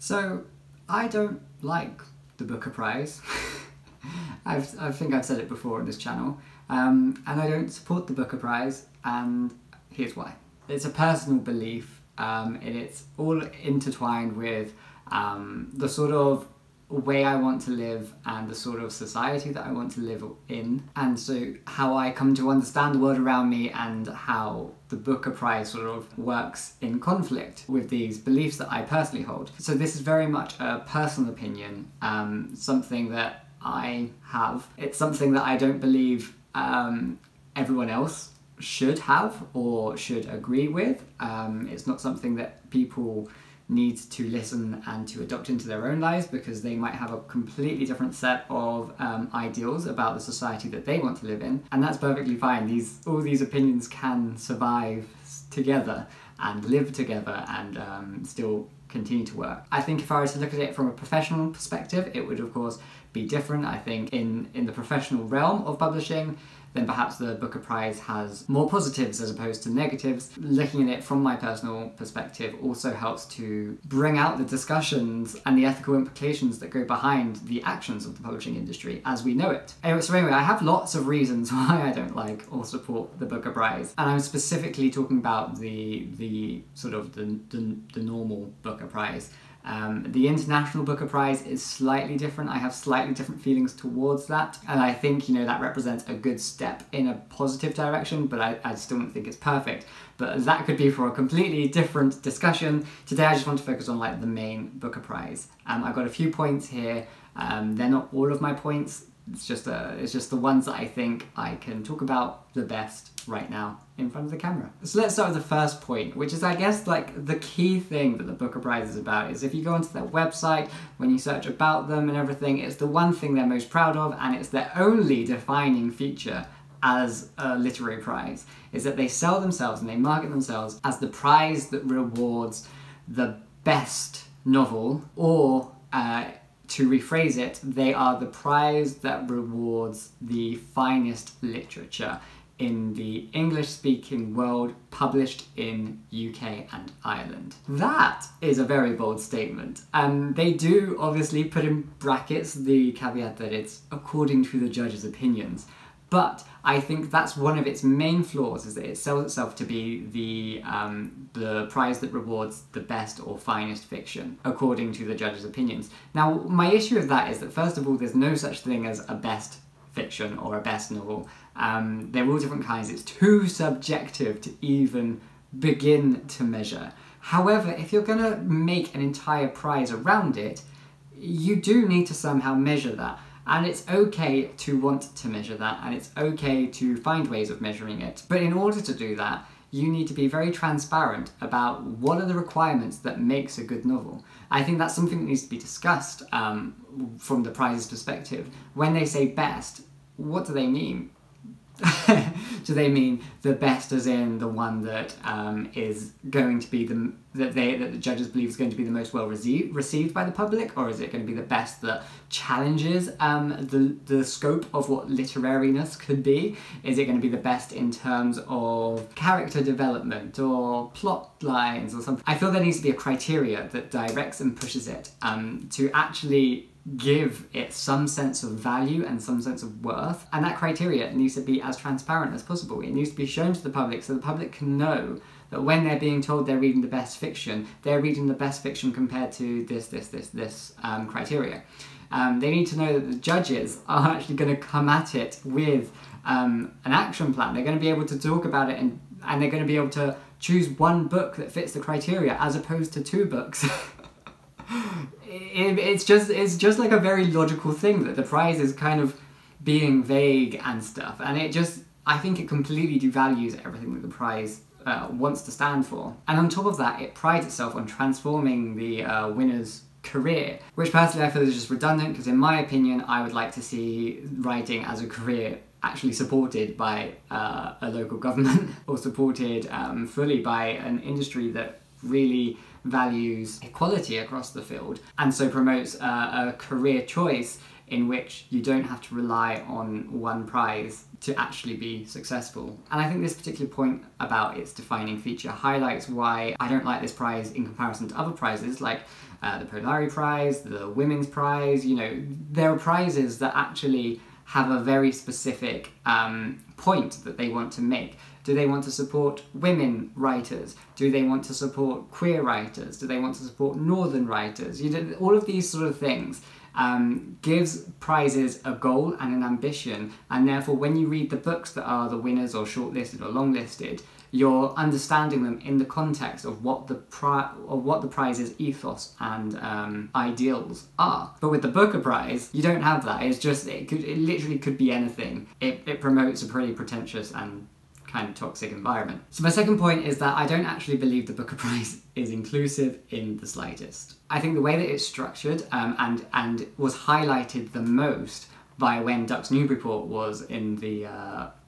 So, I don't like the Booker Prize. I think I've said it before on this channel. And I don't support the Booker Prize, and here's why. It's a personal belief, and it's all intertwined with the sort of way I want to live and the sort of society that I want to live in, and so how I come to understand the world around me and how the Booker Prize sort of works in conflict with these beliefs that I personally hold. So this is very much a personal opinion, something that I have. It's something that I don't believe everyone else should have or should agree with. It's not something that people need to listen and to adopt into their own lives, because they might have a completely different set of ideals about the society that they want to live in, and that's perfectly fine. All these opinions can survive together and live together and still continue to work. I think if I were to look at it from a professional perspective, it would of course be different. I think in the professional realm of publishing, then perhaps the Booker Prize has more positives as opposed to negatives. Looking at it from my personal perspective also helps to bring out the discussions and the ethical implications that go behind the actions of the publishing industry as we know it. Anyway, I have lots of reasons why I don't like or support the Booker Prize, and I'm specifically talking about the sort of the normal Booker Prize. The International Booker Prize is slightly different. I have slightly different feelings towards that, and I think, you know, that represents a good step in a positive direction, but I still don't think it's perfect. But that could be for a completely different discussion. Today I just want to focus on like the main Booker Prize. I've got a few points here. They're not all of my points. It's just the ones that I think I can talk about the best right now in front of the camera. So let's start with the first point, which is, I guess, like the key thing that the Booker Prize is about. Is if you go onto their website, when you search about them and everything, it's the one thing they're most proud of, and it's their only defining feature as a literary prize, is that they sell themselves and they market themselves as the prize that rewards the best novel, or to rephrase it, they are the prize that rewards the finest literature in the English-speaking world, published in UK and Ireland. That is a very bold statement. They do obviously put in brackets the caveat that it's according to the judge's opinions, but I think that's one of its main flaws, is that it sells itself to be the prize that rewards the best or finest fiction, according to the judge's opinions. Now, my issue with that is that, first of all, there's no such thing as a best fiction or a best novel. They're all different kinds. It's too subjective to even begin to measure. However, if you're going to make an entire prize around it, you do need to somehow measure that. And it's okay to want to measure that, and it's okay to find ways of measuring it. But in order to do that, you need to be very transparent about what are the requirements that makes a good novel. I think that's something that needs to be discussed from the prize's perspective. When they say best, what do they mean? Do they mean the best as in the one that is going to be that the judges believe is going to be the most well received by the public, or is it going to be the best that challenges the scope of what literariness could be? Is it going to be the best in terms of character development or plot lines or something? I feel there needs to be a criteria that directs and pushes it to actually give it some sense of value and some sense of worth, and that criteria needs to be as transparent as possible. It needs to be shown to the public so the public can know that when they're being told they're reading the best fiction, they're reading the best fiction compared to this criteria. They need to know that the judges are actually going to come at it with an action plan. They're going to be able to talk about it, and they're going to be able to choose one book that fits the criteria as opposed to two books. It's just like a very logical thing that the prize is kind of being vague and stuff, and I think it completely devalues everything that the prize wants to stand for. And on top of that, it prides itself on transforming the winner's career, which personally I feel is just redundant, because in my opinion I would like to see writing as a career actually supported by a local government or supported fully by an industry that really values equality across the field, and so promotes a career choice in which you don't have to rely on one prize to actually be successful. And I think this particular point about its defining feature highlights why I don't like this prize in comparison to other prizes like the Polari Prize, the Women's Prize. You know, there are prizes that actually have a very specific point that they want to make. Do they want to support women writers? Do they want to support queer writers? Do they want to support northern writers? You know, all of these sort of things gives prizes a goal and an ambition, and therefore when you read the books that are the winners or shortlisted or longlisted, you're understanding them in the context of what the prize's ethos and ideals are. But with the Booker Prize, you don't have that. It's just, it literally could be anything. It promotes a pretty pretentious and kind of toxic environment. So my second point is that I don't actually believe the Booker Prize is inclusive in the slightest. I think the way that it's structured and was highlighted the most by when Ducks Newburyport was in the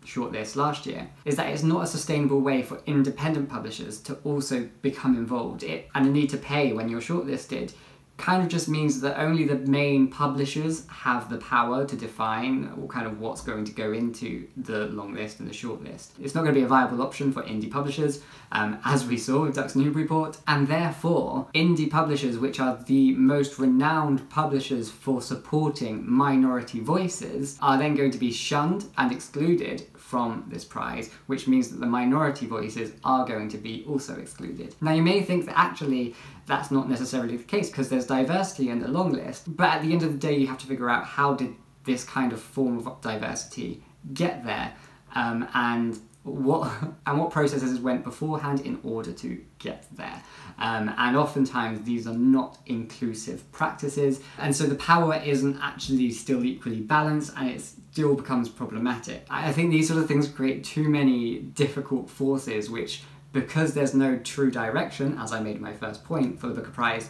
shortlist last year is that it's not a sustainable way for independent publishers to also become involved. And the need to pay when you're shortlisted kind of just means that only the main publishers have the power to define kind of what's going to go into the long list and the short list. It's not going to be a viable option for indie publishers, as we saw with Ducks Newburyport, and therefore indie publishers, which are the most renowned publishers for supporting minority voices, are then going to be shunned and excluded from this prize, which means that the minority voices are going to be also excluded. Now you may think that actually that's not necessarily the case because there's diversity in the long list, but at the end of the day you have to figure out how did this kind of form of diversity get there, and what processes went beforehand in order to get there. And oftentimes these are not inclusive practices, and so the power isn't actually still equally balanced, and it still becomes problematic. I think these sort of things create too many difficult forces which, because there's no true direction, as I made my first point for the Booker Prize,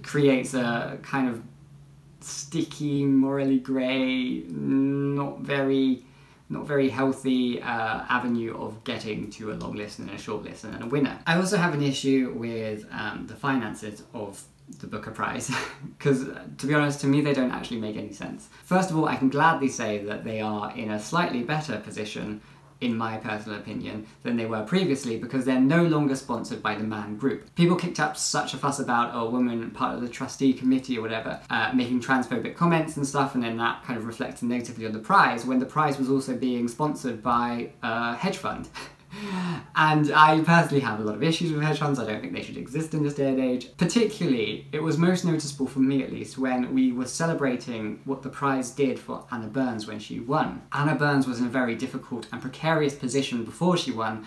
creates a kind of sticky, morally grey, not very healthy avenue of getting to a long list and then a short list and then a winner. I also have an issue with the finances of the Booker Prize, because to be honest, to me they don't actually make any sense. First of all, I can gladly say that they are in a slightly better position, in my personal opinion, than they were previously, because they're no longer sponsored by the Man Group. People kicked up such a fuss about a woman part of the trustee committee or whatever, making transphobic comments and stuff, and then that kind of reflected negatively on the prize, when the prize was also being sponsored by a hedge fund. And I personally have a lot of issues with hedge funds. I don't think they should exist in this day and age. Particularly, it was most noticeable for me at least when we were celebrating what the prize did for Anna Burns when she won. Anna Burns was in a very difficult and precarious position before she won,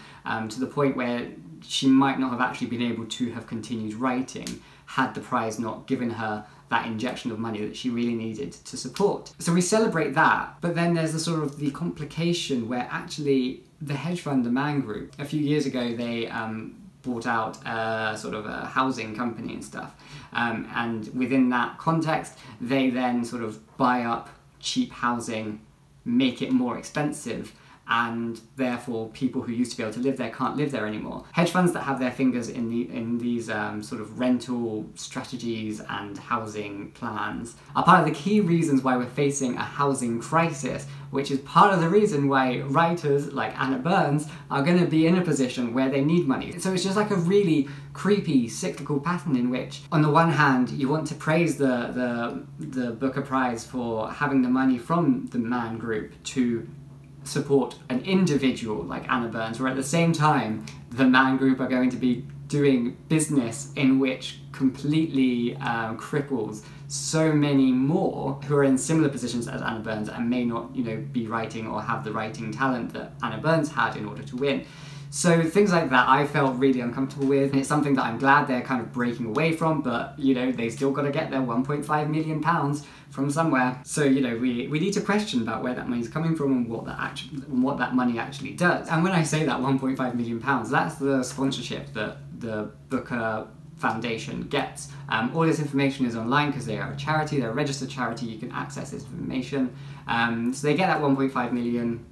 to the point where she might not have actually been able to have continued writing had the prize not given her that injection of money that she really needed to support. So we celebrate that, but then there's the sort of the complication where actually the hedge fund, the Man Group, a few years ago they bought out a sort of a housing company and stuff, and within that context they then sort of buy up cheap housing, make it more expensive, and therefore people who used to be able to live there can't live there anymore. Hedge funds that have their fingers in these sort of rental strategies and housing plans are part of the key reasons why we're facing a housing crisis, which is part of the reason why writers like Anna Burns are going to be in a position where they need money. So it's just like a really creepy cyclical pattern in which, on the one hand, you want to praise the Booker Prize for having the money from the Man Group to support an individual like Anna Burns, where at the same time the Man Group are going to be doing business in which completely cripples so many more who are in similar positions as Anna Burns and may not, you know, be writing or have the writing talent that Anna Burns had in order to win. So things like that I felt really uncomfortable with, and it's something that I'm glad they're kind of breaking away from, but, you know, they still got to get their £1.5 million from somewhere. So, you know, we need to question about where that money's coming from and what that money actually does. And when I say that £1.5 million, that's the sponsorship that the Booker Foundation gets. All this information is online because they are a charity, they're a registered charity, you can access this information. So they get that £1.5 million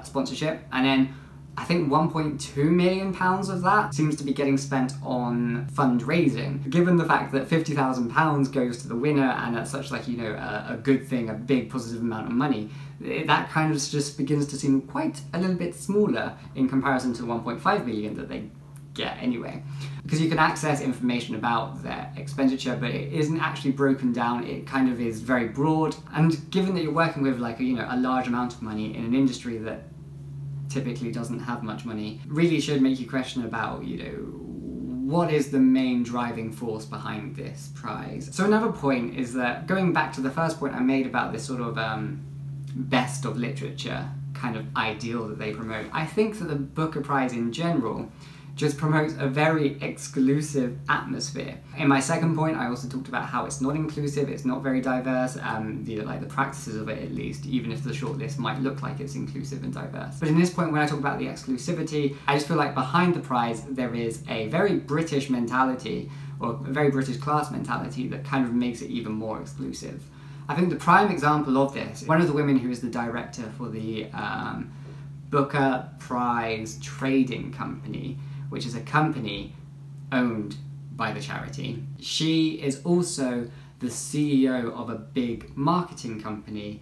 sponsorship, and then I think £1.2 million of that seems to be getting spent on fundraising. Given the fact that £50,000 goes to the winner and that's such like, you know, a good thing, a big positive amount of money, that kind of just begins to seem quite a little bit smaller in comparison to 1.5 million that they get anyway. Because you can access information about their expenditure, but it isn't actually broken down. It kind of is very broad. And given that you're working with like, you know, a large amount of money in an industry that typically doesn't have much money, really should make you question about, you know, what is the main driving force behind this prize. So another point is that, going back to the first point I made about this sort of best of literature kind of ideal that they promote, I think that the Booker Prize in general just promotes a very exclusive atmosphere. In my second point, I also talked about how it's not inclusive, it's not very diverse, like the practices of it at least, even if the shortlist might look like it's inclusive and diverse. But in this point, when I talk about the exclusivity, I just feel like behind the prize there is a very British mentality, or a very British class mentality, that kind of makes it even more exclusive. I think the prime example of this, one of the women who is the director for the Booker Prize Trading Company, which is a company owned by the charity. She is also the CEO of a big marketing company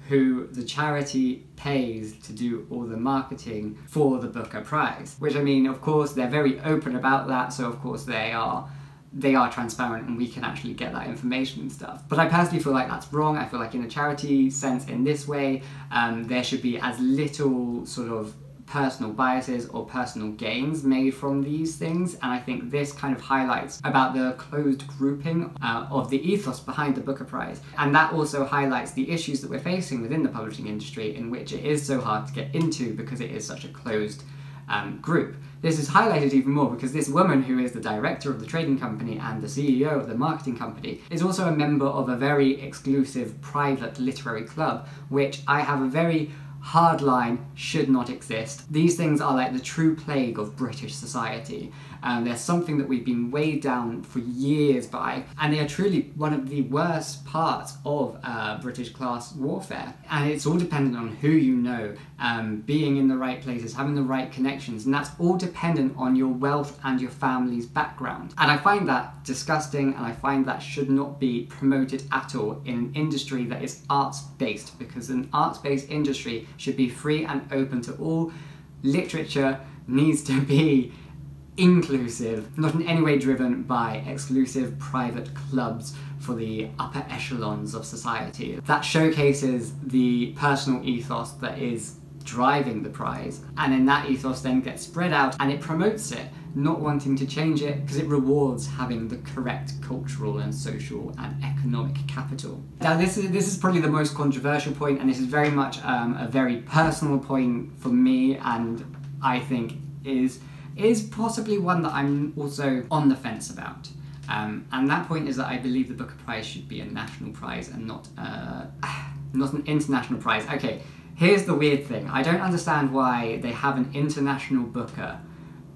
who the charity pays to do all the marketing for the Booker Prize. Which, I mean, of course, they're very open about that, so of course they are transparent and we can actually get that information and stuff. But I personally feel like that's wrong. I feel like in a charity sense, in this way, there should be as little sort of personal biases or personal gains made from these things, and I think this kind of highlights about the closed grouping of the ethos behind the Booker Prize, and that also highlights the issues that we're facing within the publishing industry, in which it is so hard to get into because it is such a closed group. This is highlighted even more because this woman, who is the director of the trading company and the CEO of the marketing company, is also a member of a very exclusive private literary club, which I have a very hard line should not exist. These things are like the true plague of British society. They're something that we've been weighed down for years by, and they are truly one of the worst parts of British class warfare. And it's all dependent on who you know, being in the right places, having the right connections, and that's all dependent on your wealth and your family's background. And I find that disgusting, and I find that should not be promoted at all in an industry that is arts-based, because an arts-based industry should be free and open to all. Literature needs to be inclusive, not in any way driven by exclusive private clubs for the upper echelons of society. That showcases the personal ethos that is driving the prize, and then that ethos then gets spread out and it promotes it, not wanting to change it because it rewards having the correct cultural and social and economic capital. Now this is probably the most controversial point, and this is very much a very personal point for me, and I think is possibly one that I'm also on the fence about. And that point is that I believe the Booker Prize should be a national prize and not an international prize. Okay, here's the weird thing. I don't understand why they have an international Booker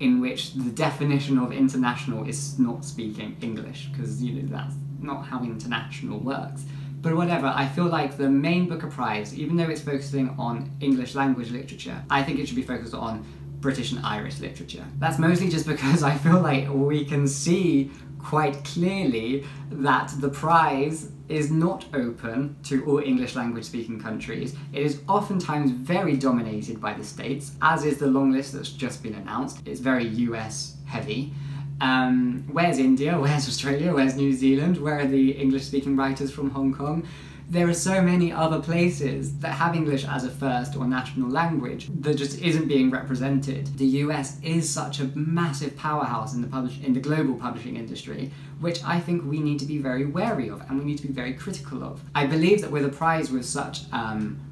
in which the definition of international is not speaking English, because, you know, that's not how international works. But whatever, I feel like the main Booker Prize, even though it's focusing on English language literature, I think it should be focused on British and Irish literature. That's mostly just because I feel like we can see quite clearly that the prize is not open to all English language speaking countries. It is oftentimes very dominated by the States, as is the long list that's just been announced. It's very US heavy. Where's India? Where's Australia? Where's New Zealand? Where are the English speaking writers from Hong Kong? There are so many other places that have English as a first or national language that just isn't being represented. The US is such a massive powerhouse in the global publishing industry, which I think we need to be very wary of and we need to be very critical of. I believe that with a prize with such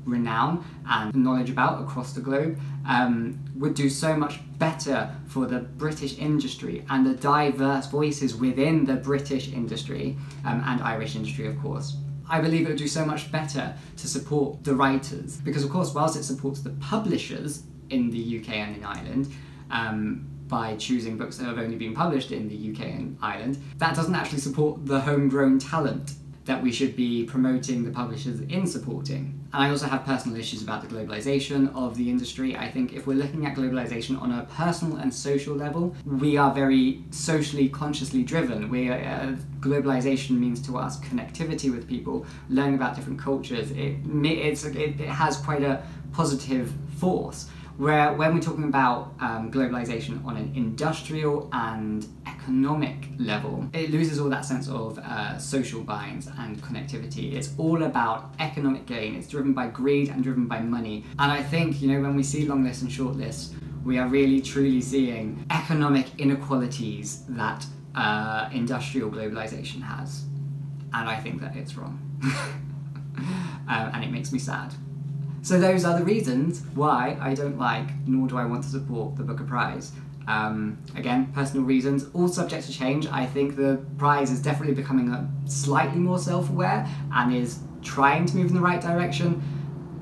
renown and knowledge about across the globe, would do so much better for the British industry and the diverse voices within the British industry, and Irish industry of course. I believe it would do so much better to support the writers, because of course whilst it supports the publishers in the UK and in Ireland, by choosing books that have only been published in the UK and Ireland, that doesn't actually support the homegrown talent. that we should be promoting the publishers in supporting. And I also have personal issues about the globalization of the industry. I think if we're looking at globalization on a personal and social level, we are very socially consciously driven. Globalization means to us connectivity with people, learning about different cultures. It has quite a positive force. Where when we're talking about globalization on an industrial and economic level, it loses all that sense of social binds and connectivity. It's all about economic gain. It's driven by greed and driven by money. And I think, you know, when we see long lists and short lists, we are really truly seeing economic inequalities that industrial globalization has. And I think that it's wrong. And it makes me sad. So those are the reasons why I don't like, nor do I want to support the Booker Prize. Again, personal reasons, all subject to change. I think the prize is definitely becoming slightly more self-aware and is trying to move in the right direction.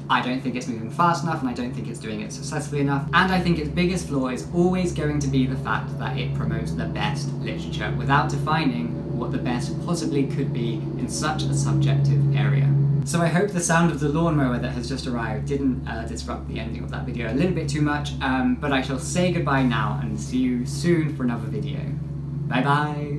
I don't think it's moving fast enough, and I don't think it's doing it successfully enough. And I think its biggest flaw is always going to be the fact that it promotes the best literature without defining what the best possibly could be in such a subjective area. So I hope the sound of the lawnmower that has just arrived didn't disrupt the ending of that video a little bit too much, but I shall say goodbye now and see you soon for another video. Bye bye!